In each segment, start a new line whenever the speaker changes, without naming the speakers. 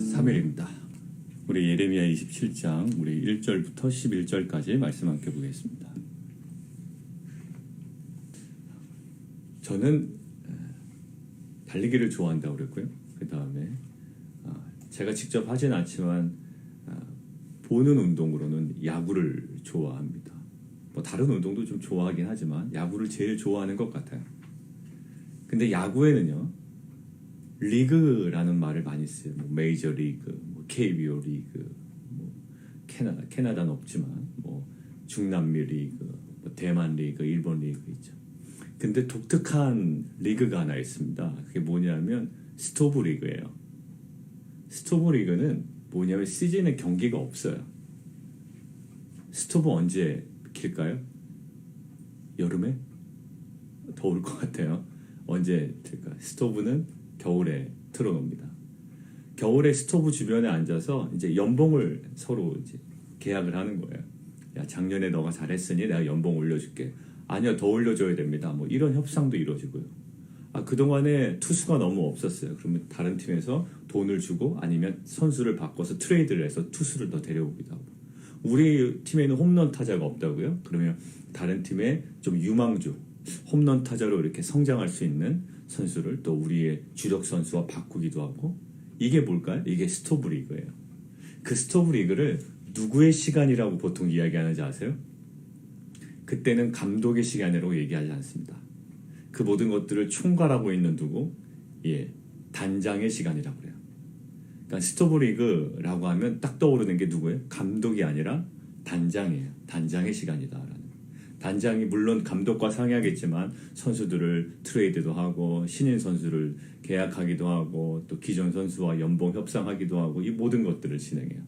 3일입니다. 우리 예레미야 27장 우리 1절부터 11절까지 말씀 함께 보겠습니다. 저는 달리기를 좋아한다고 그랬고요. 그 다음에 제가 직접 하진 않지만 보는 운동으로는 야구를 좋아합니다. 뭐 다른 운동도 좀 좋아하긴 하지만 야구를 제일 좋아하는 것 같아요. 근데 야구에는요, 리그라는 말을 많이 써요. 뭐 메이저 리그, 뭐 KBO 리그, 뭐 캐나다는 없지만 뭐 중남미 리그, 뭐 대만 리그, 일본 리그 있죠. 근데 독특한 리그가 하나 있습니다. 그게 뭐냐면 스토브 리그예요. 스토브 리그는 뭐냐면 시즌에 경기가 없어요. 스토브 언제 킬까요? 여름에? 더울 것 같아요. 언제 틀까? 스토브는 겨울에 틀어놓습니다. 겨울에 스토브 주변에 앉아서 이제 연봉을 서로 이제 계약을 하는 거예요. 야, 작년에 너가 잘했으니 내가 연봉 올려줄게. 아니요, 더 올려줘야 됩니다. 뭐 이런 협상도 이루어지고요. 그동안에 투수가 너무 없었어요. 그러면 다른 팀에서 돈을 주고 아니면 선수를 바꿔서 트레이드를 해서 투수를 더 데려오기도 하고. 우리 팀에는 홈런 타자가 없다고요? 그러면 다른 팀에 좀 유망주, 홈런 타자로 이렇게 성장할 수 있는 선수를 또 우리의 주력 선수와 바꾸기도 하고. 이게 뭘까요? 이게 스토브 리그예요. 그 스토브 리그를 누구의 시간이라고 보통 이야기하는지 아세요? 그때는 감독의 시간이라고 얘기하지 않습니다. 그 모든 것들을 총괄하고 있는 누구? 단장의 시간이라고 그래요. 그러니까 스토브 리그라고 하면 딱 떠오르는 게 누구예요? 감독이 아니라 단장이에요. 단장의 시간이다라는. 단장이 물론 감독과 상의하겠지만 선수들을 트레이드도 하고 신인 선수를 계약하기도 하고 또 기존 선수와 연봉 협상하기도 하고 이 모든 것들을 진행해요.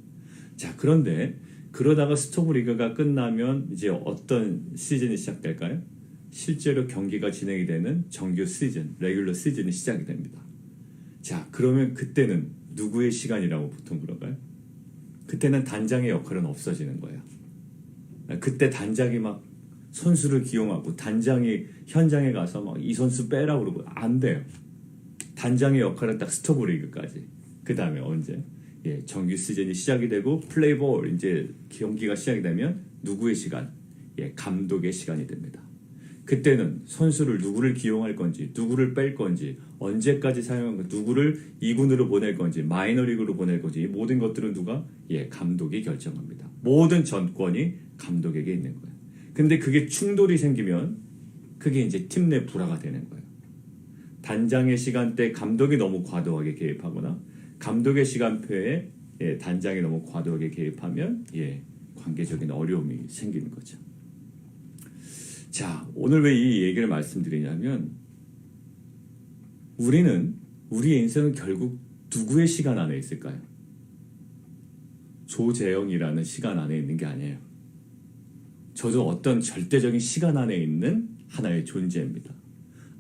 자, 그런데 그러다가 스토브 리그가 끝나면 이제 어떤 시즌이 시작될까요? 실제로 경기가 진행이 되는 정규 시즌, 레귤러 시즌이 시작이 됩니다. 자, 그러면 그때는 누구의 시간이라고 보통 그런가요? 그때는 단장의 역할은 없어지는 거예요. 그때 단장이 막 선수를 기용하고 단장이 현장에 가서 막 이 선수 빼라고 그러고 안 돼요. 단장의 역할은 딱 스토브 리그까지. 그 다음에 언제? 정규 시즌이 시작이 되고 플레이볼 이제 경기가 시작이 되면 누구의 시간? 감독의 시간이 됩니다. 그때는 선수를 누구를 기용할 건지, 누구를 뺄 건지, 언제까지 사용할 건지, 누구를 2군으로 보낼 건지, 마이너리그로 보낼 건지, 이 모든 것들은 누가? 감독이 결정합니다. 모든 전권이 감독에게 있는 거예요. 근데 그게 충돌이 생기면 그게 이제 팀 내 불화가 되는 거예요. 단장의 시간대 감독이 너무 과도하게 개입하거나 감독의 시간표에 단장이 너무 과도하게 개입하면 관계적인 어려움이 생기는 거죠. 자, 오늘 왜 이 얘기를 말씀드리냐면 우리의 인생은 결국 누구의 시간 안에 있을까요? 조재영이라는 시간 안에 있는 게 아니에요. 저도 어떤 절대적인 시간 안에 있는 하나의 존재입니다.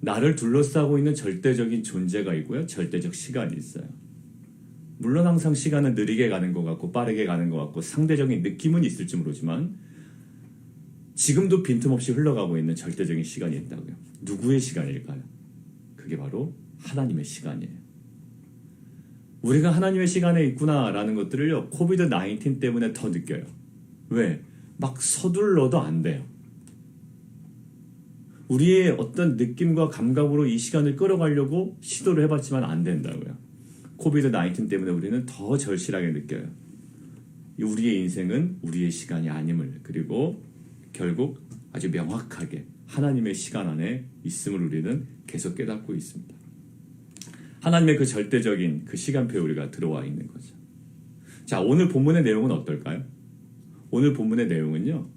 나를 둘러싸고 있는 절대적인 존재가 있고요. 절대적 시간이 있어요. 물론 항상 시간은 느리게 가는 것 같고 빠르게 가는 것 같고 상대적인 느낌은 있을지 모르지만 지금도 빈틈없이 흘러가고 있는 절대적인 시간이 있다고요. 누구의 시간일까요? 그게 바로 하나님의 시간이에요. 우리가 하나님의 시간에 있구나라는 것들을요, 코비드-19 때문에 더 느껴요. 왜? 막 서둘러도 안 돼요. 우리의 어떤 느낌과 감각으로 이 시간을 끌어가려고 시도를 해봤지만 안 된다고요. 코비드-19 때문에 우리는 더 절실하게 느껴요. 우리의 인생은 우리의 시간이 아님을, 그리고 결국 아주 명확하게 하나님의 시간 안에 있음을 우리는 계속 깨닫고 있습니다. 하나님의 그 절대적인 그 시간표에 우리가 들어와 있는 거죠. 자, 오늘 본문의 내용은 어떨까요? 오늘 본문의 내용은요,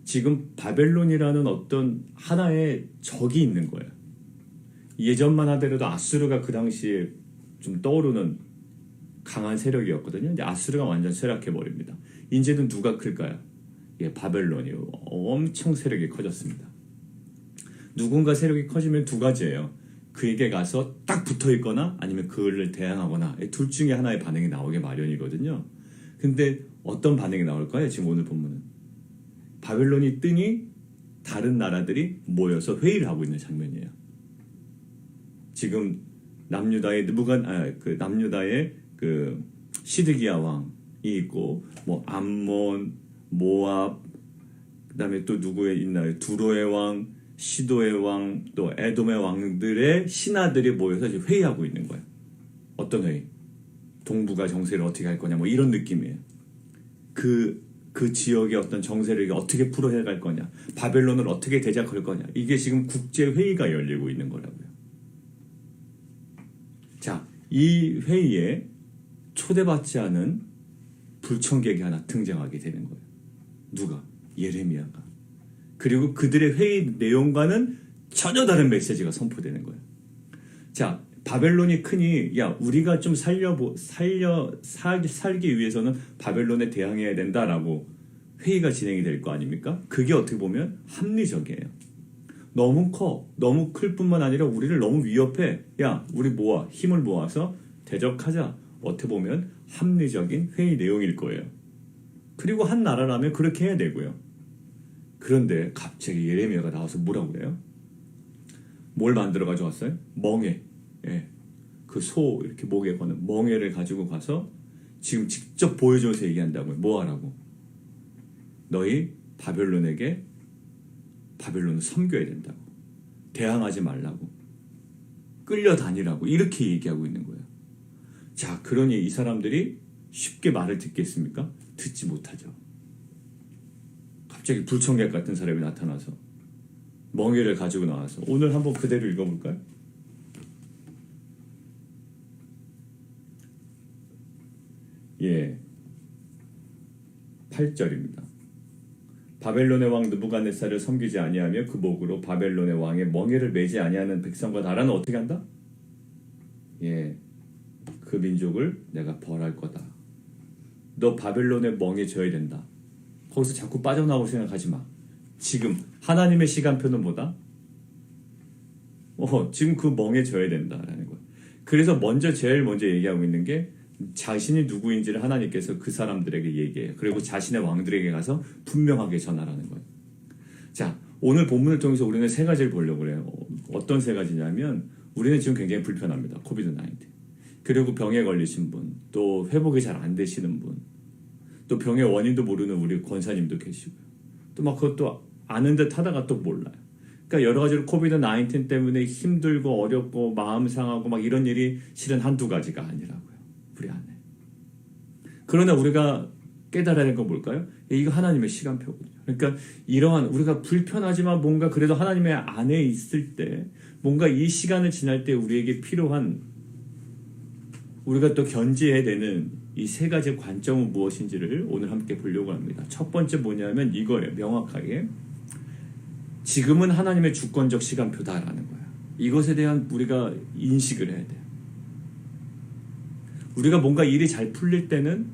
지금 바벨론이라는 어떤 하나의 적이 있는 거예요. 예전만 하더라도 아수르가 그 당시에 좀 떠오르는 강한 세력이었거든요. 근데 아수르가 완전 쇠락해버립니다. 이제는 누가 클까요? 바벨론이 엄청 세력이 커졌습니다. 누군가 세력이 커지면 두 가지예요. 그에게 가서 딱 붙어있거나 아니면 그를 대항하거나 둘 중에 하나의 반응이 나오게 마련이거든요. 근데 어떤 반응이 나올까요? 지금 오늘 본문은 바벨론이 뜨니 다른 나라들이 모여서 회의를 하고 있는 장면이에요. 지금 남유다의 그 시드기야 왕이 있고 뭐 암몬, 모압, 그다음에 또 누구에 있나요? 두로의 왕, 시도의 왕, 또 에돔의 왕들의 신하들이 모여서 지금 회의하고 있는 거예요. 어떤 회의? 동북아 정세를 어떻게 할 거냐 뭐 이런 느낌이에요. 그 지역의 어떤 정세를 어떻게 풀어야 갈 거냐, 바벨론을 어떻게 대적할 거냐, 이게 지금 국제회의가 열리고 있는 거라고요. 자, 이 회의에 초대받지 않은 불청객이 하나 등장하게 되는 거예요. 누가? 예레미야가. 그리고 그들의 회의 내용과는 전혀 다른 메시지가 선포되는 거예요. 자, 바벨론이 크니 야 우리가 좀 살기 위해서는 바벨론에 대항해야 된다라고 회의가 진행이 될 거 아닙니까? 그게 어떻게 보면 합리적이에요. 너무 커, 너무 클 뿐만 아니라 우리를 너무 위협해. 야 우리 모아, 힘을 모아서 대적하자. 어떻게 보면 합리적인 회의 내용일 거예요. 그리고 한 나라라면 그렇게 해야 되고요. 그런데 갑자기 예레미야가 나와서 뭐라고 그래요? 뭘 만들어 가져왔어요? 멍에. 예. 그 소 이렇게 목에 거는 멍에를 가지고 가서 지금 직접 보여줘서 얘기한다고요. 뭐 하라고? 너희 바벨론에게 바벨론을 섬겨야 된다고. 대항하지 말라고. 끌려다니라고. 이렇게 얘기하고 있는 거예요. 자, 그러니 이 사람들이 쉽게 말을 듣겠습니까? 듣지 못하죠. 갑자기 불청객 같은 사람이 나타나서 멍에를 가지고 나와서 오늘 한번 그대로 읽어볼까요? 예, 8절입니다. 바벨론의 왕 느부갓네살을 섬기지 아니하며 그 목으로 바벨론의 왕의 멍에를 매지 아니하는 백성과 나라는 어떻게 한다? 예, 그 민족을 내가 벌할 거다. 너 바벨론의 멍에 져야 된다. 거기서 자꾸 빠져나오고 생각하지 마. 지금 하나님의 시간표는 뭐다? 지금 그 멍에 져야 된다라는 거예요. 그래서 제일 먼저 얘기하고 있는 게 자신이 누구인지를 하나님께서 그 사람들에게 얘기해요. 그리고 자신의 왕들에게 가서 분명하게 전하라는 거예요. 자, 오늘 본문을 통해서 우리는 세 가지를 보려고 그래요. 어떤 세 가지냐면 우리는 지금 굉장히 불편합니다. 코비드-19. 그리고 병에 걸리신 분, 또 회복이 잘 안 되시는 분, 또 병의 원인도 모르는 우리 권사님도 계시고요. 또 막 그것도 아는 듯 하다가 또 몰라요. 그러니까 여러 가지로 코비드-19 때문에 힘들고 어렵고 마음 상하고 막 이런 일이 실은 한두 가지가 아니라고요. 우리 안에. 그러나 우리가 깨달아야 할 건 뭘까요? 이거 하나님의 시간표거든요. 그러니까 이러한 우리가 불편하지만 뭔가 그래도 하나님의 안에 있을 때 뭔가 이 시간을 지날 때 우리에게 필요한 우리가 또 견지해야 되는 이 세 가지 관점은 무엇인지를 오늘 함께 보려고 합니다. 첫 번째 뭐냐면 이거예요. 명확하게. 지금은 하나님의 주권적 시간표다라는 거예요. 이것에 대한 우리가 인식을 해야 돼요. 우리가 뭔가 일이 잘 풀릴 때는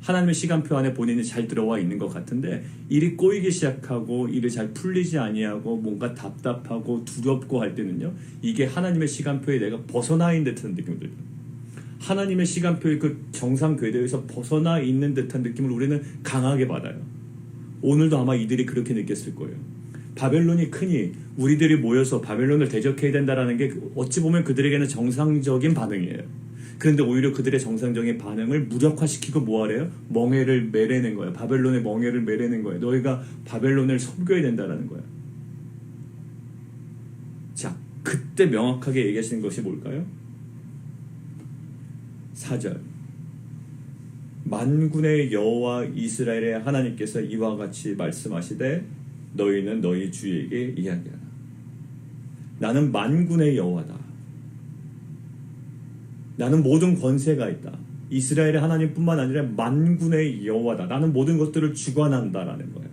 하나님의 시간표 안에 본인이 잘 들어와 있는 것 같은데 일이 꼬이기 시작하고 일이 잘 풀리지 아니하고 뭔가 답답하고 두렵고 할 때는요. 이게 하나님의 시간표에 내가 벗어나 있는 듯한 느낌이 들어요. 하나님의 시간표의 그 정상 궤도에서 벗어나 있는 듯한 느낌을 우리는 강하게 받아요. 오늘도 아마 이들이 그렇게 느꼈을 거예요. 바벨론이 크니 우리들이 모여서 바벨론을 대적해야 된다는 게 어찌 보면 그들에게는 정상적인 반응이에요. 그런데 오히려 그들의 정상적인 반응을 무력화시키고 뭐하래요? 멍에를 매라는 거예요. 바벨론의 멍에를 매라는 거예요. 너희가 바벨론을 섬겨야 된다는 거예요. 자, 그때 명확하게 얘기하시는 것이 뭘까요? 4절. 만군의 여호와 이스라엘의 하나님께서 이와 같이 말씀하시되 너희는 너희 주에게 이야기하라. 나는 만군의 여호와다. 나는 모든 권세가 있다. 이스라엘의 하나님뿐만 아니라 만군의 여호와다. 나는 모든 것들을 주관한다라는 거예요.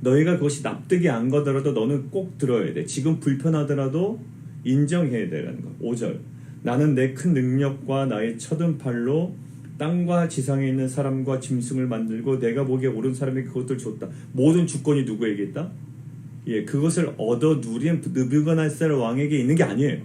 너희가 그것이 납득이 안 가더라도 너는 꼭 들어야 돼. 지금 불편하더라도 인정해야 되라는 거예요. 5절. 나는 내 큰 능력과 나의 쳐든 팔로 땅과 지상에 있는 사람과 짐승을 만들고 내가 보기에 옳은 사람에게 그것들을 줬다. 모든 주권이 누구에게 있다? 예, 그것을 얻어 누린 느부갓네살 왕에게 있는 게 아니에요.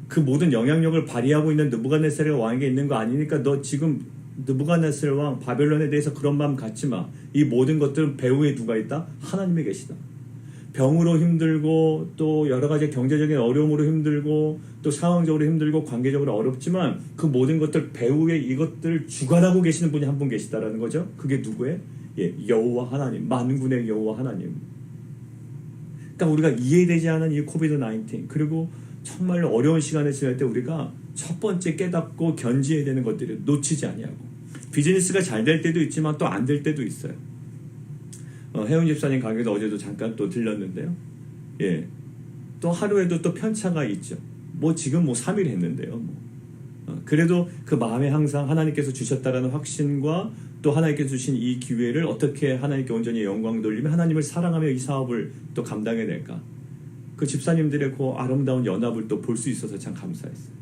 그 모든 영향력을 발휘하고 있는 느부갓네살 왕에게 있는 거 아니니까 너 지금 느부갓네살 왕 바벨론에 대해서 그런 마음 갖지 마. 이 모든 것들은 배후에 누가 있다? 하나님이 계시다. 병으로 힘들고 또 여러 가지 경제적인 어려움으로 힘들고 또 상황적으로 힘들고 관계적으로 어렵지만 그 모든 것들 배후에 이것들을 주관하고 계시는 분이 한 분 계시다라는 거죠. 그게 누구예요? 예, 여호와 하나님, 만군의 여호와 하나님. 그러니까 우리가 이해되지 않은 이 코비드-19 그리고 정말로 어려운 시간을 지날 때 우리가 첫 번째 깨닫고 견지해야 되는 것들을 놓치지 아니하고 비즈니스가 잘 될 때도 있지만 또 안 될 때도 있어요. 혜훈 집사님 가게도 어제도 잠깐 또 들렸는데요. 예, 또 하루에도 또 편차가 있죠. 뭐 지금 뭐 3일 했는데요. 그래도 그 마음에 항상 하나님께서 주셨다라는 확신과 또 하나님께서 주신 이 기회를 어떻게 하나님께 온전히 영광 돌리며 하나님을 사랑하며 이 사업을 또 감당해낼까. 그 집사님들의 그 아름다운 연합을 또 볼 수 있어서 참 감사했어요.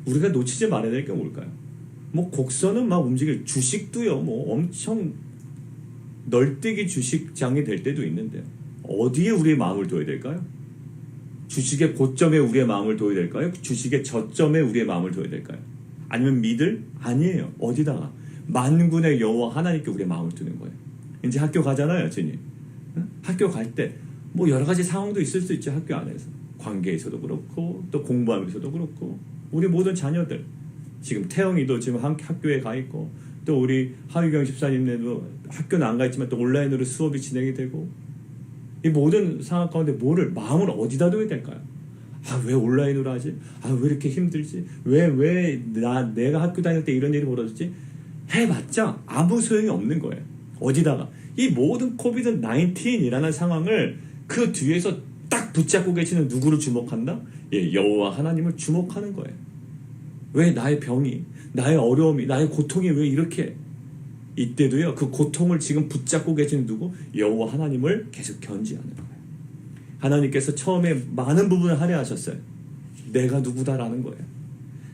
우리가 놓치지 말아야 될 게 뭘까요? 뭐 곡선은 막 움직일 주식도요. 뭐 엄청 널뛰기 주식장이 될 때도 있는데요. 어디에 우리의 마음을 둬야 될까요? 주식의 고점에 우리의 마음을 둬야 될까요? 주식의 저점에 우리의 마음을 둬야 될까요? 아니면 믿을? 아니에요. 어디다가? 만군의 여호와 하나님께 우리의 마음을 두는 거예요. 이제 학교 가잖아요, 여친이. 응? 학교 갈 때 뭐 여러 가지 상황도 있을 수 있죠. 학교 안에서. 관계에서도 그렇고 또 공부하면서도 그렇고 우리 모든 자녀들 지금 태영이도 지금 학교에 가 있고 또 우리 하유경 집사님네도 학교는 안 가 있지만 또 온라인으로 수업이 진행이 되고 이 모든 상황 가운데 마음을 어디다 둬야 될까요? 왜 온라인으로 하지? 왜 이렇게 힘들지? 내가 학교 다닐 때 이런 일이 벌어졌지? 해봤자 아무 소용이 없는 거예요. 어디다가? 이 모든 코비드 19이라는 상황을 그 뒤에서 딱 붙잡고 계시는 누구를 주목한다? 예, 여호와 하나님을 주목하는 거예요. 왜 나의 병이, 나의 어려움이, 나의 고통이 왜 이렇게 이때도요. 그 고통을 지금 붙잡고 계시는 누구? 여호와 하나님을 계속 견지하는 거예요. 하나님께서 처음에 많은 부분을 할애하셨어요. 내가 누구다라는 거예요.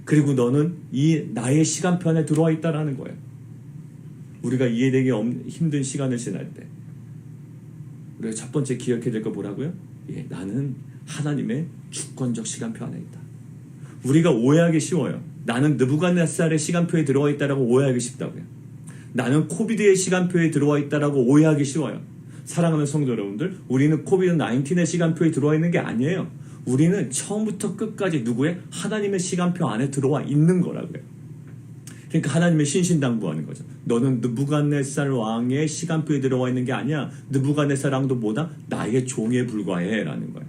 그리고 너는 이 나의 시간편에 들어와 있다라는 거예요. 우리가 이해되기 힘든 시간을 지날 때 우리가 첫 번째 기억해야 될 거 뭐라고요? 예, 나는 하나님의 주권적 시간표 안에 있다. 우리가 오해하기 쉬워요. 나는 느부갓네살의 시간표에 들어와 있다라고 오해하기 쉽다고요. 나는 코비드의 시간표에 들어와 있다라고 오해하기 쉬워요. 사랑하는 성도 여러분들, 우리는 코비드-19의 시간표에 들어와 있는 게 아니에요. 우리는 처음부터 끝까지 누구의? 하나님의 시간표 안에 들어와 있는 거라고요. 그러니까 하나님의 신신당부하는 거죠. 너는 느부갓네살 왕의 시간표에 들어와 있는 게 아니야. 느부갓네살 왕도 뭐다? 나의 종에 불과해 라는 거예요.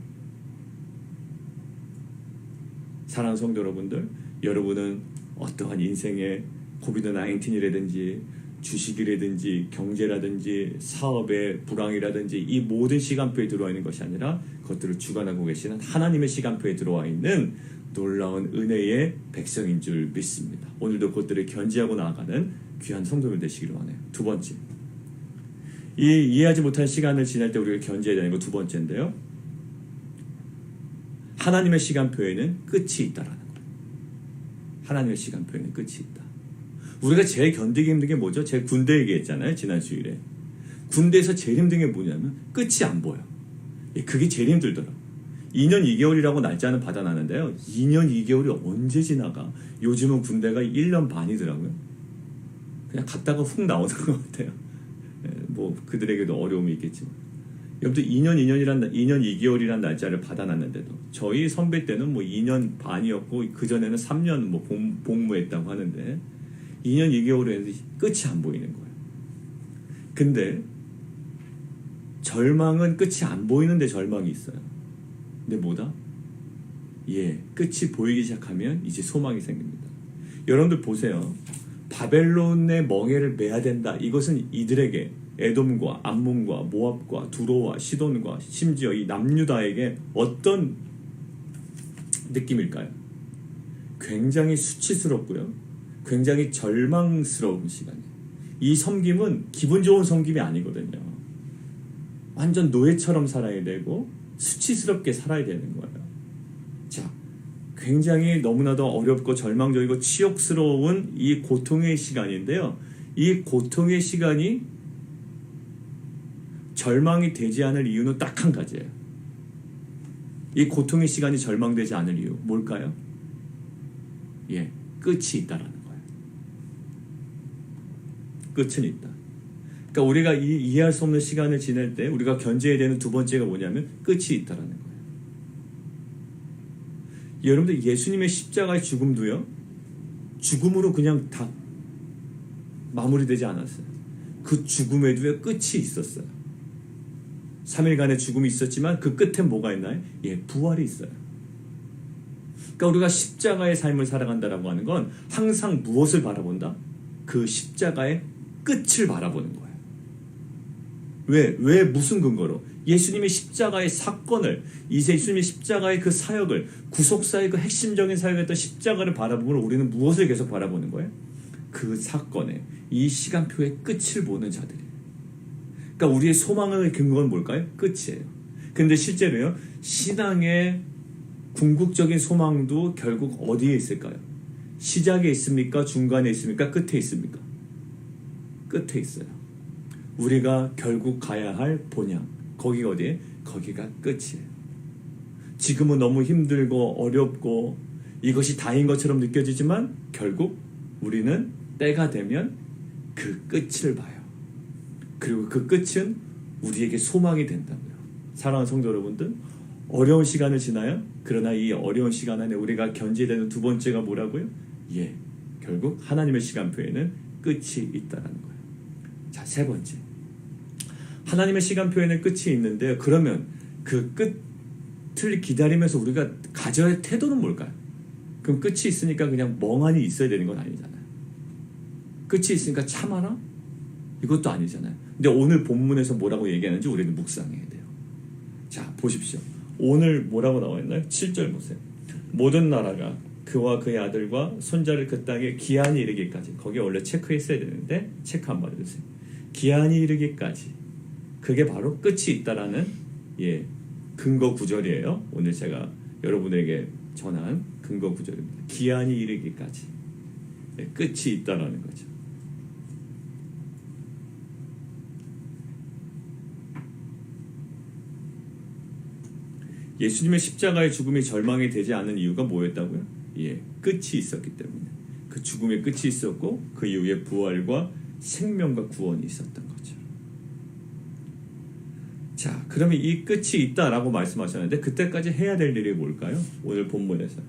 사랑하는 성도 여러분들, 여러분은 어떠한 인생의 코비드-19이라든지 주식이라든지 경제라든지 사업의 불황이라든지 이 모든 시간표에 들어와 있는 것이 아니라 그것들을 주관하고 계시는 하나님의 시간표에 들어와 있는 놀라운 은혜의 백성인 줄 믿습니다. 오늘도 그것들을 견지하고 나아가는 귀한 성도들 되시기를 원해요. 두 번째, 이해하지 못한 시간을 지날 때 우리가 견지해야 되는 거 두 번째인데요. 하나님의 시간표에는 끝이 있다라는 거예요. 하나님의 시간표에는 끝이 있다. 우리가 제일 견디기 힘든 게 뭐죠? 제가 군대 얘기했잖아요. 지난 주일에. 군대에서 제일 힘든 게 뭐냐면 끝이 안 보여. 그게 제일 힘들더라고요. 2년 2개월이라고 날짜는 받아놨는데요. 2년 2개월이 언제 지나가? 요즘은 군대가 1년 반이더라고요. 그냥 갔다가 훅 나오는 것 같아요. 뭐 그들에게도 어려움이 있겠지만. 여러분들 2년 2개월이란 날짜를 받아놨는데도 저희 선배 때는 뭐 2년 반이었고 그전에는 3년 뭐 복무했다고 하는데 2년 2개월에 끝이 안 보이는 거예요. 근데 절망은 끝이 안 보이는데 절망이 있어요. 근데 뭐다? 끝이 보이기 시작하면 이제 소망이 생깁니다. 여러분들 보세요. 바벨론의 멍에를 메야 된다. 이것은 이들에게 에돔과 암몬과 모압과 두로와 시돈과 심지어 이 남유다에게 어떤 느낌일까요? 굉장히 수치스럽고요. 굉장히 절망스러운 시간이에요. 이 섬김은 기분 좋은 섬김이 아니거든요. 완전 노예처럼 살아야 되고 수치스럽게 살아야 되는 거예요. 자, 굉장히 너무나도 어렵고 절망적이고 치욕스러운 이 고통의 시간인데요. 이 고통의 시간이 절망이 되지 않을 이유는 딱 한 가지예요. 이 고통의 시간이 절망되지 않을 이유 뭘까요? 끝이 있다라는 거예요. 끝은 있다. 그러니까 우리가 이해할 수 없는 시간을 지낼 때 우리가 견제해야 되는 두 번째가 뭐냐면 끝이 있다라는 거예요. 여러분들 예수님의 십자가의 죽음도요, 죽음으로 그냥 다 마무리되지 않았어요. 그 죽음에도 끝이 있었어요. 3일간의 죽음이 있었지만 그 끝에 뭐가 있나요? 부활이 있어요. 그러니까 우리가 십자가의 삶을 살아간다라고 하는 건 항상 무엇을 바라본다? 그 십자가의 끝을 바라보는 거예요. 왜 무슨 근거로? 예수님의 십자가의 사건을, 예수님의 십자가의 그 사역을, 구속사의 그 핵심적인 사역이었던 십자가를 바라보므로 우리는 무엇을 계속 바라보는 거예요? 그 사건의, 이 시간표의 끝을 보는 자들이에요. 그러니까 우리의 소망의 근거는 뭘까요? 끝이에요. 근데 실제로요, 신앙의 궁극적인 소망도 결국 어디에 있을까요? 시작에 있습니까? 중간에 있습니까? 끝에 있습니까? 끝에 있어요. 우리가 결국 가야 할 본향, 거기가 어디에? 거기가 끝이에요. 지금은 너무 힘들고 어렵고 이것이 다인 것처럼 느껴지지만 결국 우리는 때가 되면 그 끝을 봐요. 그리고 그 끝은 우리에게 소망이 된다고요. 사랑하는 성도 여러분들, 어려운 시간을 지나요. 그러나 이 어려운 시간 안에 우리가 견제되는 두 번째가 뭐라고요? 결국 하나님의 시간표에는 끝이 있다는 거예요. 자, 세 번째, 하나님의 시간표에는 끝이 있는데, 그러면 그 끝을 기다리면서 우리가 가져야 할 태도는 뭘까요? 그럼 끝이 있으니까 그냥 멍하니 있어야 되는 건 아니잖아요. 끝이 있으니까 참아라? 이것도 아니잖아요. 근데 오늘 본문에서 뭐라고 얘기하는지 우리는 묵상해야 돼요. 자, 보십시오. 오늘 뭐라고 나와 있나요? 7절 보세요. 모든 나라가 그와 그의 아들과 손자를 그 땅에 기한이 이르기까지, 거기 원래 체크했어야 되는데 체크 한번 해주세요. 기한이 이르기까지, 그게 바로 끝이 있다라는 근거 구절이에요. 오늘 제가 여러분에게 전한 근거 구절입니다. 기한이 이르기까지, 끝이 있다라는 거죠. 예수님의 십자가의 죽음이 절망이 되지 않은 이유가 뭐였다고요? 끝이 있었기 때문에. 그 죽음의 끝이 있었고 그 이후에 부활과 생명과 구원이 있었던 거죠. 자, 그러면 이 끝이 있다라고 말씀하셨는데 그때까지 해야 될 일이 뭘까요? 오늘 본문에서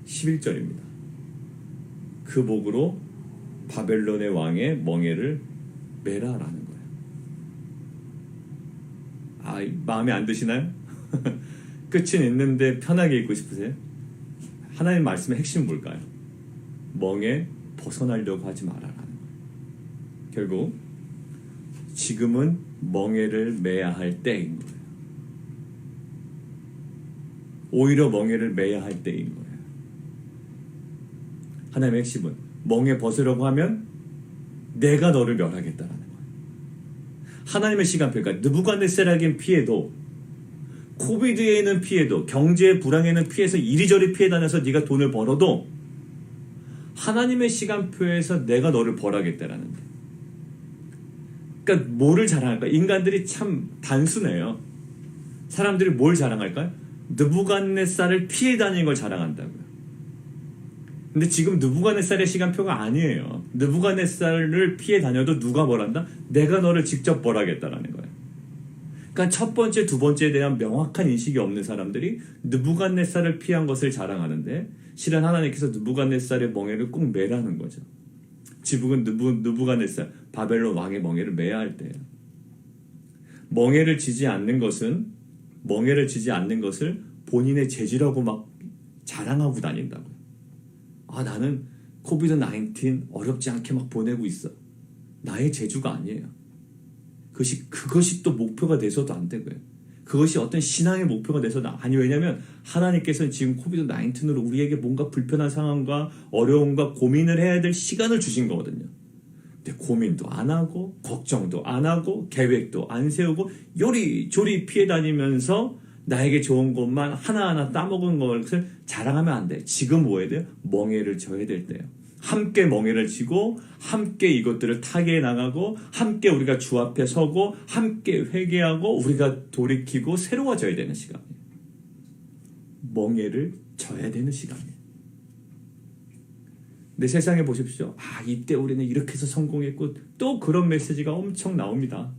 11절입니다. 그 복으로 바벨론의 왕의 멍에를 매라라는 거예요. 마음에 안 드시나요? 끝은 있는데 편하게 있고 싶으세요? 하나님 말씀의 핵심은 뭘까요? 멍에 벗어나려고 하지 말아라는 거예요. 결국 지금은 멍에를 매야 할 때인 거예요. 오히려 멍에를 매야 할 때인 거예요. 하나님의 핵심은 멍에 벗으려고 하면 내가 너를 멸하겠다라는 거예요. 하나님의 시간표, 그러니까 느부갓네살에겐 피해도, 코비드에는 피해도, 경제 불황에는 피해서 이리저리 피해 다녀서 네가 돈을 벌어도 하나님의 시간표에서 내가 너를 벌하겠다라는 거예요. 그러니까 뭐를 자랑할까? 인간들이 참 단순해요. 사람들이 뭘 자랑할까요? 느부갓네살을 피해 다니는 걸 자랑한다고요. 근데 지금 느부갓네살의 시간표가 아니에요. 느부갓네살을 피해 다녀도 누가 벌한다? 내가 너를 직접 벌하겠다라는 거예요. 그러니까 첫 번째, 두 번째에 대한 명확한 인식이 없는 사람들이 느부갓네살을 피한 것을 자랑하는데, 실은 하나님께서 느부갓네살의 멍에를 꼭 매라는 거죠. 지붕은 느부갓네살, 바벨론 왕의 멍에를 매야 할 때예요. 멍에를 지지 않는 것을 본인의 재주라고 막 자랑하고 다닌다고요. 나는 코비드-19 어렵지 않게 막 보내고 있어. 나의 재주가 아니에요. 그것이 또 목표가 돼서도 안 되고요. 그것이 어떤 신앙의 목표가 돼서도 아니, 왜냐하면 하나님께서는 지금 코비드-19으로 우리에게 뭔가 불편한 상황과 어려움과 고민을 해야 될 시간을 주신 거거든요. 근데 고민도 안 하고 걱정도 안 하고 계획도 안 세우고 요리조리 피해 다니면서 나에게 좋은 것만 하나하나 따먹은 것을 자랑하면 안 돼. 지금 뭐 해야 돼요? 멍에를 져야 될 때예요. 함께 멍에를 지고 함께 이것들을 타개해 나가고 함께 우리가 주 앞에 서고 함께 회개하고 우리가 돌이키고 새로워져야 되는 시간이에요. 멍에를 져야 되는 시간이에요. 근데 세상에 보십시오. 이때 우리는 이렇게 해서 성공했고 또 그런 메시지가 엄청 나옵니다.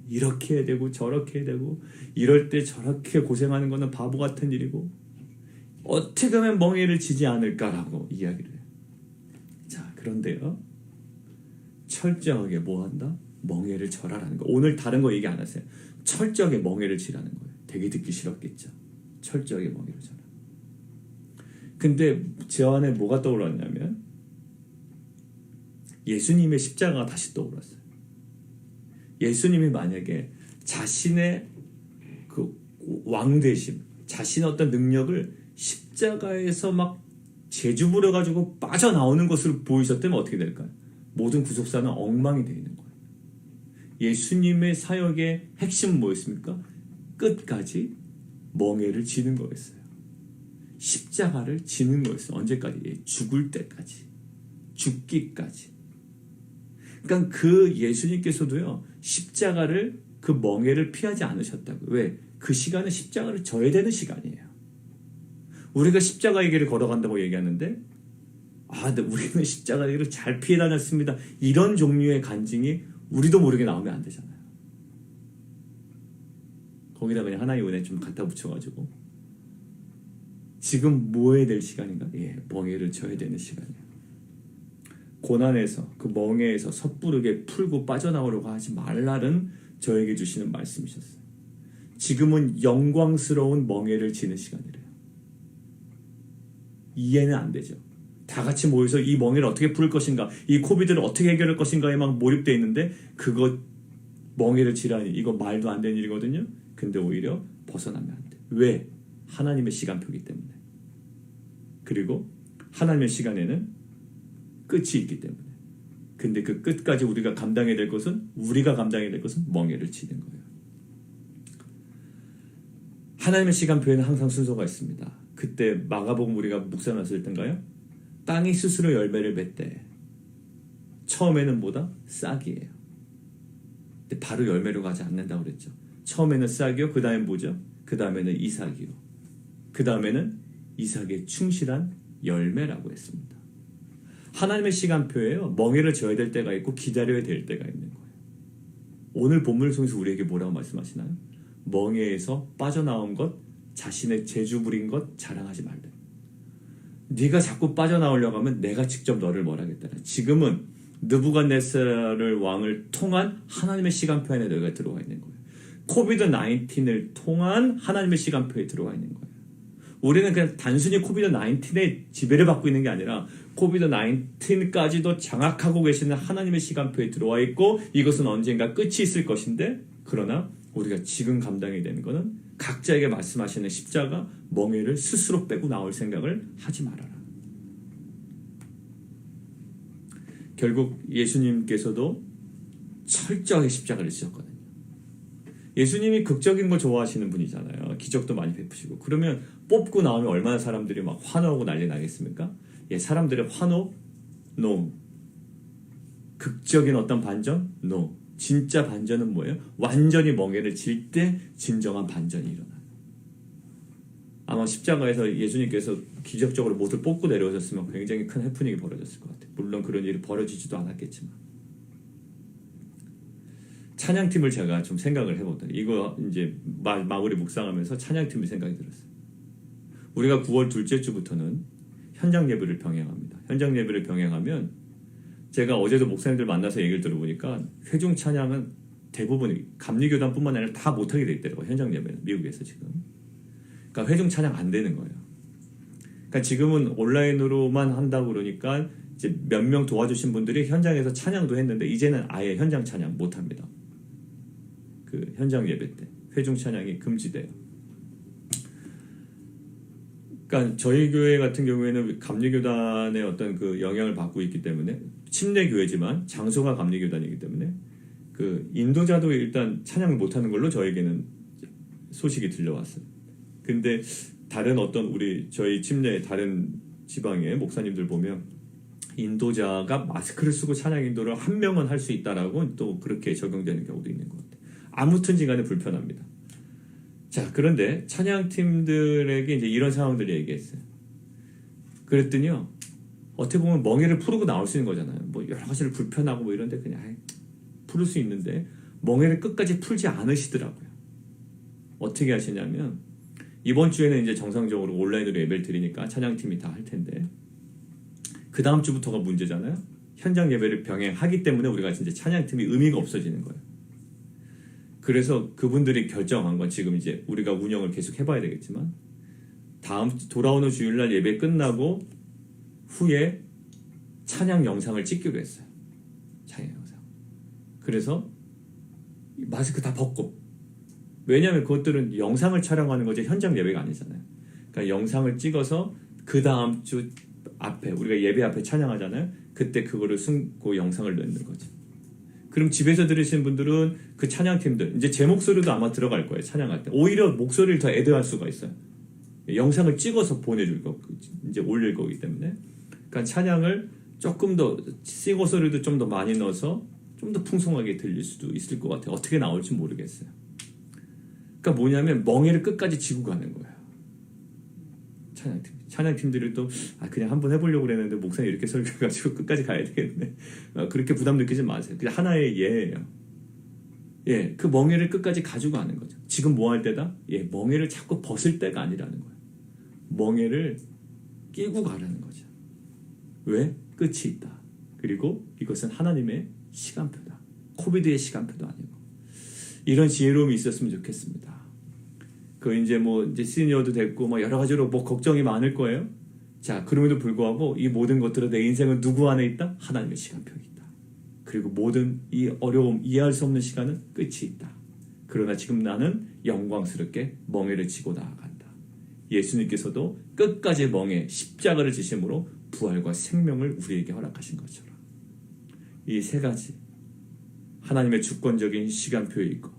이렇게 해야 되고 저렇게 해야 되고 이럴 때 저렇게 고생하는 거는 바보 같은 일이고 어떻게 하면 멍해를 지지 않을까라고 이야기를 해요. 자, 그런데요. 철저하게 뭐 한다? 멍해를 절하라는 거. 오늘 다른 거 얘기 안 하세요. 철저하게 멍해를 지라는 거예요. 되게 듣기 싫었겠죠. 철저하게 멍해를 절하. 근데 제 안에 뭐가 떠올랐냐면 예수님의 십자가가 다시 떠올랐어요. 예수님이 만약에 자신의 그 왕되심, 자신의 어떤 능력을 십자가에서 막 제주부려가지고 빠져나오는 것으로 보이셨다면 어떻게 될까요? 모든 구속사는 엉망이 되어 있는 거예요. 예수님의 사역의 핵심은 뭐였습니까? 끝까지 멍에를 지는 거였어요. 십자가를 지는 거였어요. 언제까지? 죽을 때까지. 죽기까지. 그러니까 그 예수님께서도요. 십자가를 그 멍에를 피하지 않으셨다고. 왜? 그 시간은 십자가를 져야 되는 시간이에요. 우리가 십자가의 길을 걸어간다고 얘기하는데 근데 우리는 십자가의 길을 잘 피해 다녔습니다. 이런 종류의 간증이 우리도 모르게 나오면 안 되잖아요. 거기다 그냥 하나의 은혜 좀 갖다 붙여가지고 지금 뭐 해야 될 시간인가? 멍에를 져야 되는 시간이에요. 고난에서 그 멍에에서 섣부르게 풀고 빠져나오려고 하지 말라는 저에게 주시는 말씀이셨어요. 지금은 영광스러운 멍에를 지는 시간이래요. 이해는 안 되죠. 다 같이 모여서 이 멍에를 어떻게 풀 것인가, 이 코비드를 어떻게 해결할 것인가에 막 몰입되어 있는데 그거 멍에를 지라니 이거 말도 안 되는 일이거든요. 근데 오히려 벗어나면 안 돼. 왜? 하나님의 시간표이기 때문에. 그리고 하나님의 시간에는 끝이 있기 때문에. 근데 그 끝까지 우리가 감당해야 될 것은 멍에를 치는 거예요. 하나님의 시간표에는 항상 순서가 있습니다. 그때 마가복음 우리가 묵상 나눴을 때인가요? 땅이 스스로 열매를 맺대. 처음에는 뭐다? 싹이에요. 근데 바로 열매로 가지 않는다고 그랬죠. 처음에는 싹이요. 그 다음에 뭐죠? 그 다음에는 이삭이요. 그 다음에는 이삭의 충실한 열매라고 했습니다. 하나님의 시간표에요. 멍에를 져야 될 때가 있고 기다려야 될 때가 있는 거예요. 오늘 본문을 통해서 우리에게 뭐라고 말씀하시나요? 멍에에서 빠져나온 것, 자신의 재주 부린 것 자랑하지 말래. 네가 자꾸 빠져나오려고 하면 내가 직접 너를 뭐라겠다. 지금은 느부갓네살을 왕을 통한 하나님의 시간표 안에 너희가 들어와 있는 거예요. 코비드-19을 통한 하나님의 시간표에 들어와 있는 거예요. 우리는 그냥 단순히 코비드-19의 지배를 받고 있는 게 아니라 코비드-19까지도 장악하고 계시는 하나님의 시간표에 들어와 있고 이것은 언젠가 끝이 있을 것인데 그러나 우리가 지금 감당해야 되는 것은 각자에게 말씀하시는 십자가 멍에를 스스로 빼고 나올 생각을 하지 말아라. 결국 예수님께서도 철저하게 십자가를 지셨거든요. 예수님이 극적인 걸 좋아하시는 분이잖아요. 기적도 많이 베푸시고. 그러면 뽑고 나오면 얼마나 사람들이 막 환호하고 난리 나겠습니까? 사람들의 환호? No. 극적인 어떤 반전? No. 진짜 반전은 뭐예요? 완전히 멍에를 질 때 진정한 반전이 일어나요. 아마 십자가에서 예수님께서 기적적으로 못을 뽑고 내려오셨으면 굉장히 큰 해프닝이 벌어졌을 것 같아요. 물론 그런 일이 벌어지지도 않았겠지만. 찬양팀을 제가 좀 생각을 해보더니 이거 이제 마무리 묵상하면서 찬양팀의 생각이 들었어요. 우리가 9월 둘째 주부터는 현장 예배를 병행합니다. 현장 예배를 병행하면 제가 어제도 목사님들 만나서 얘기를 들어보니까 회중 찬양은 대부분 감리교단뿐만 아니라 다 못하게 돼 있더라고요. 현장 예배는 미국에서 지금. 그러니까 회중 찬양 안 되는 거예요. 그러니까 지금은 온라인으로만 한다고 그러니까 이제 몇 명 도와주신 분들이 현장에서 찬양도 했는데 이제는 아예 현장 찬양 못 합니다. 그 현장 예배 때 회중 찬양이 금지돼요. 그러니까 저희 교회 같은 경우에는 감리교단의 어떤 그 영향을 받고 있기 때문에 침례 교회지만 장소가 감리교단이기 때문에 그 인도자도 일단 찬양을 못하는 걸로 저에게는 소식이 들려왔어요. 근데 다른 어떤 저희 침례 다른 지방의 목사님들 보면 인도자가 마스크를 쓰고 찬양 인도를 한 명은 할 수 있다라고 또 그렇게 적용되는 경우도 있는 것 같아요. 아무튼지 간에 불편합니다. 자, 그런데 찬양팀들에게 이제 이런 상황들을 얘기했어요. 그랬더니요, 어떻게 보면 멍에를 풀고 나올 수 있는 거잖아요. 뭐 여러 가지를 불편하고 뭐 이런데 그냥 풀을 수 있는데 멍에를 끝까지 풀지 않으시더라고요. 어떻게 하시냐면 이번 주에는 이제 정상적으로 온라인으로 예배를 드리니까 찬양팀이 다 할 텐데 그 다음 주부터가 문제잖아요. 현장 예배를 병행하기 때문에 우리가 진짜 찬양팀이 의미가 없어지는 거예요. 그래서 그분들이 결정한 건 지금 이제 우리가 운영을 계속 해봐야 되겠지만 다음 돌아오는 주일날 예배 끝나고 후에 찬양 영상을 찍기로 했어요. 찬양 영상. 그래서 마스크 다 벗고, 왜냐하면 그것들은 영상을 촬영하는 거지 현장 예배가 아니잖아요. 그러니까 영상을 찍어서 그 다음 주 앞에 우리가 예배 앞에 찬양하잖아요. 그때 그거를 숨고 영상을 넣는 거죠. 그럼 집에서 들으시는 분들은 그 찬양팀들 이제 제 목소리도 아마 들어갈 거예요. 찬양할 때 오히려 목소리를 더 애드할 수가 있어요. 영상을 찍어서 보내줄 거 이제 올릴 거기 때문에 그러니까 찬양을 조금 더 싱어 소리도 좀 더 많이 넣어서 좀 더 풍성하게 들릴 수도 있을 것 같아요. 어떻게 나올지 모르겠어요. 그러니까 뭐냐면 멍에를 끝까지 지고 가는 거예요. 찬양팀들이 또 그냥 한번 해보려고 그랬는데 목사님 이렇게 설교해가지고 끝까지 가야 되겠네. 그렇게 부담 느끼지 마세요. 그냥 하나의 예예요. 예, 그 멍에를 끝까지 가지고 가는 거죠. 지금 뭐 할 때다? 예, 멍에를 자꾸 벗을 때가 아니라는 거예요. 멍에를 끼고 가라는 거죠. 왜? 끝이 있다. 그리고 이것은 하나님의 시간표다. 코비드의 시간표도 아니고. 이런 지혜로움이 있었으면 좋겠습니다. 그 이제 뭐 이제 시니어도 됐고 뭐 여러 가지로 뭐 걱정이 많을 거예요. 자, 그럼에도 불구하고 이 모든 것들은 내 인생은 누구 안에 있다? 하나님의 시간표에 있다. 그리고 모든 이 어려움, 이해할 수 없는 시간은 끝이 있다. 그러나 지금 나는 영광스럽게 멍에를 지고 나아간다. 예수님께서도 끝까지 멍에 십자가를 지심으로 부활과 생명을 우리에게 허락하신 것처럼 이 세 가지 하나님의 주권적인 시간표에 있고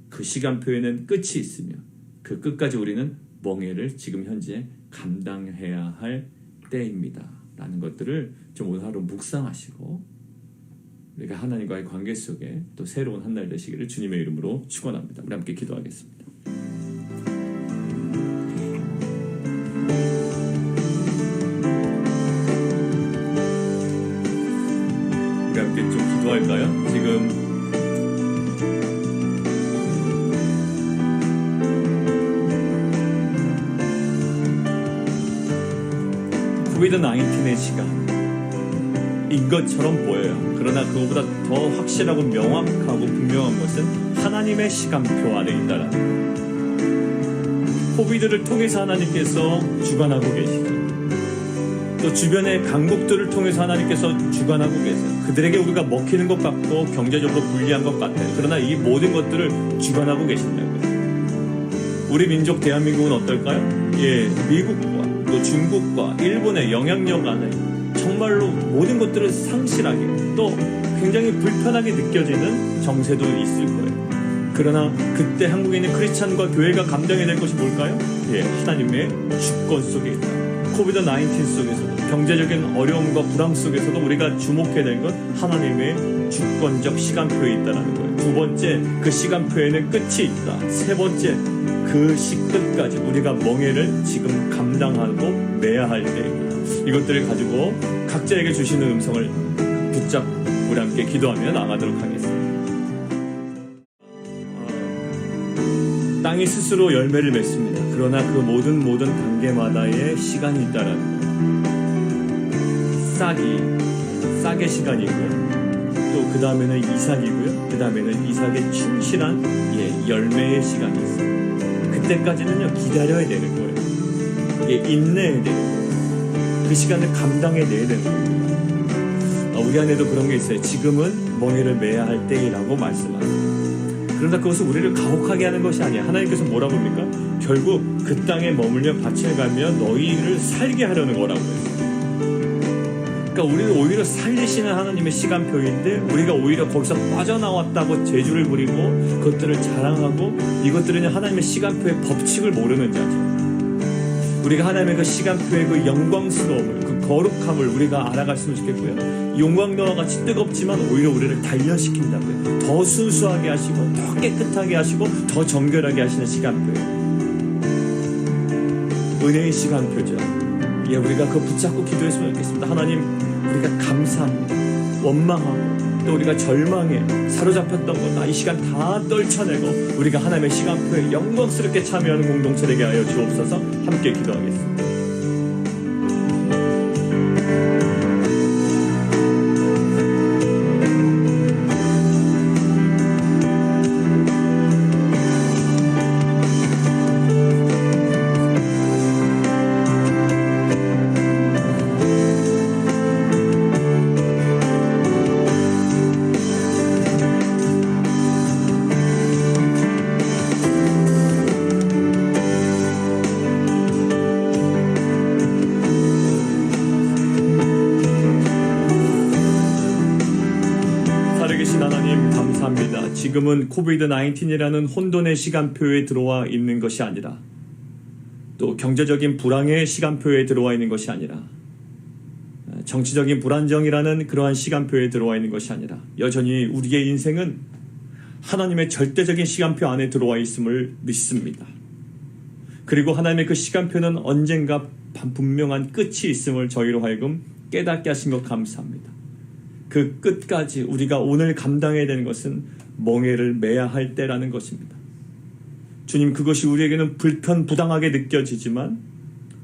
그 시간표에는 끝이 있으며 그 끝까지 우리는 멍에를 지금 현재 감당해야 할 때입니다. 라는 것들을 좀 오늘 하루 묵상하시고 우리가 하나님과의 관계 속에 또 새로운 한 날 되시기를 주님의 이름으로 축원합니다. 우리 함께 기도하겠습니다. 우리 함께 좀 기도할까요? 지금 코비드-19의 시간인 것처럼 보여요. 그러나 그것보다 더 확실하고 명확하고 분명한 것은 하나님의 시간표 안에 있다라는 거예요. 코비드를 통해서 하나님께서 주관하고 계시고 또 주변의 강국들을 통해서 하나님께서 주관하고 계세요. 그들에게 우리가 먹히는 것 같고 경제적으로 불리한 것 같아요. 그러나 이 모든 것들을 주관하고 계신다고요. 우리 민족 대한민국은 어떨까요? 예, 미국과 또 중국과 일본의 영향력 안에 정말로 모든 것들을 상실하게 또 굉장히 불편하게 느껴지는 정세도 있을 거예요. 그러나 그때 한국에 있는 크리스찬과 교회가 감당해야 될 것이 뭘까요? 예, 하나님의 주권 속에 있다. 코비드-19 속에서도 경제적인 어려움과 불황 속에서도 우리가 주목해야 될 건 하나님의 주권적 시간표에 있다는 거예요. 두 번째, 그 시간표에는 끝이 있다. 세 번째, 그 끝까지 우리가 멍에를 지금 감당하고 매야 할 때입니다. 이것들을 가지고 각자에게 주시는 음성을 붙잡고 우리 함께 기도하며 나가도록 하겠습니다. 땅이 스스로 열매를 맺습니다. 그러나 그 모든 단계마다의 시간이 있다라는 거예요. 싹의 시간이고요. 또 그 다음에는 이삭이고요. 그 다음에는 이삭의 충실한 열매의 시간이 있어요. 그때까지는요 기다려야 되는 거예요. 인내해야 되는 거예요. 그 시간을 감당해내야 되는 거예요. 우리 안에도 그런 게 있어요. 지금은 멍에를 매야 할 때이라고 말씀합니다. 그러나 그것은 우리를 가혹하게 하는 것이 아니야. 하나님께서 뭐라고 합니까? 결국 그 땅에 머물며 밭을 가며 너희를 살게 하려는 거라고 했어요. 그러니까 우리를 오히려 살리시는 하나님의 시간표인데 우리가 오히려 거기서 빠져나왔다고 재주를 부리고 그것들을 자랑하고 이것들은 하나님의 시간표의 법칙을 모르는 자죠. 우리가 하나님의 그 시간표의 그 영광스러움을 그 거룩함을 우리가 알아갔으면 좋겠고요. 용광로와 같이 뜨겁지만 오히려 우리를 단련시킨다고요. 더 순수하게 하시고 더 깨끗하게 하시고 더 정결하게 하시는 시간표예요. 은혜의 시간표죠. 우리가 그거 붙잡고 기도했으면 좋겠습니다. 하나님, 우리가 감사합니다. 원망하고 또 우리가 절망에 사로잡혔던 것 이 시간 다 떨쳐내고 우리가 하나님의 시간표에 영광스럽게 참여하는 공동체 되게 하여 주옵소서. 함께 기도하겠습니다. 지금은 코비드-19이라는 혼돈의 시간표에 들어와 있는 것이 아니라 또 경제적인 불황의 시간표에 들어와 있는 것이 아니라 정치적인 불안정이라는 그러한 시간표에 들어와 있는 것이 아니라 여전히 우리의 인생은 하나님의 절대적인 시간표 안에 들어와 있음을 믿습니다. 그리고 하나님의 그 시간표는 언젠가 분명한 끝이 있음을 저희로 하여금 깨닫게 하신 것 감사합니다. 그 끝까지 우리가 오늘 감당해야 되는 것은 멍에를 매야 할 때라는 것입니다. 주님, 그것이 우리에게는 불편부당하게 느껴지지만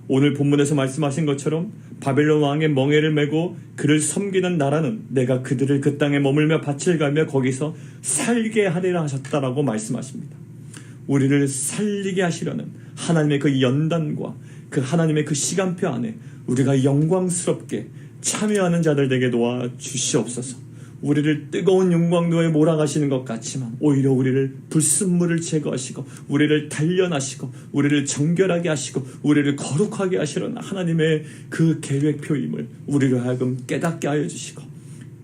오늘 본문에서 말씀하신 것처럼 바벨론 왕의 멍에를 메고 그를 섬기는 나라는 내가 그들을 그 땅에 머물며 밭을 갈며 거기서 살게 하리라 하셨다라고 말씀하십니다. 우리를 살리게 하시려는 하나님의 그 연단과 그 하나님의 그 시간표 안에 우리가 영광스럽게 참여하는 자들 되게 도와주시옵소서. 우리를 뜨거운 용광로에 몰아가시는 것 같지만 오히려 우리를 불순물을 제거하시고 우리를 단련하시고 우리를 정결하게 하시고 우리를 거룩하게 하시려는 하나님의 그 계획표임을 우리를 하여금 깨닫게 하여 주시고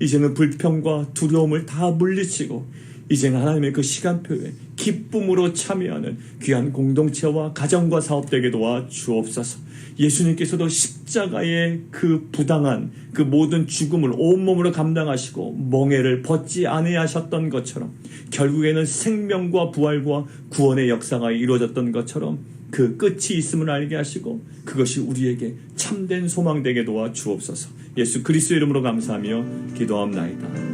이제는 불평과 두려움을 다 물리치고 이제는 하나님의 그 시간표에 기쁨으로 참여하는 귀한 공동체와 가정과 사업 되게 도와주옵소서. 예수님께서도 십자가의 그 부당한 그 모든 죽음을 온몸으로 감당하시고 멍에를 벗지 아니하셨던 것처럼 결국에는 생명과 부활과 구원의 역사가 이루어졌던 것처럼 그 끝이 있음을 알게 하시고 그것이 우리에게 참된 소망 되게 도와주옵소서. 예수 그리스도의 이름으로 감사하며 기도합나이다.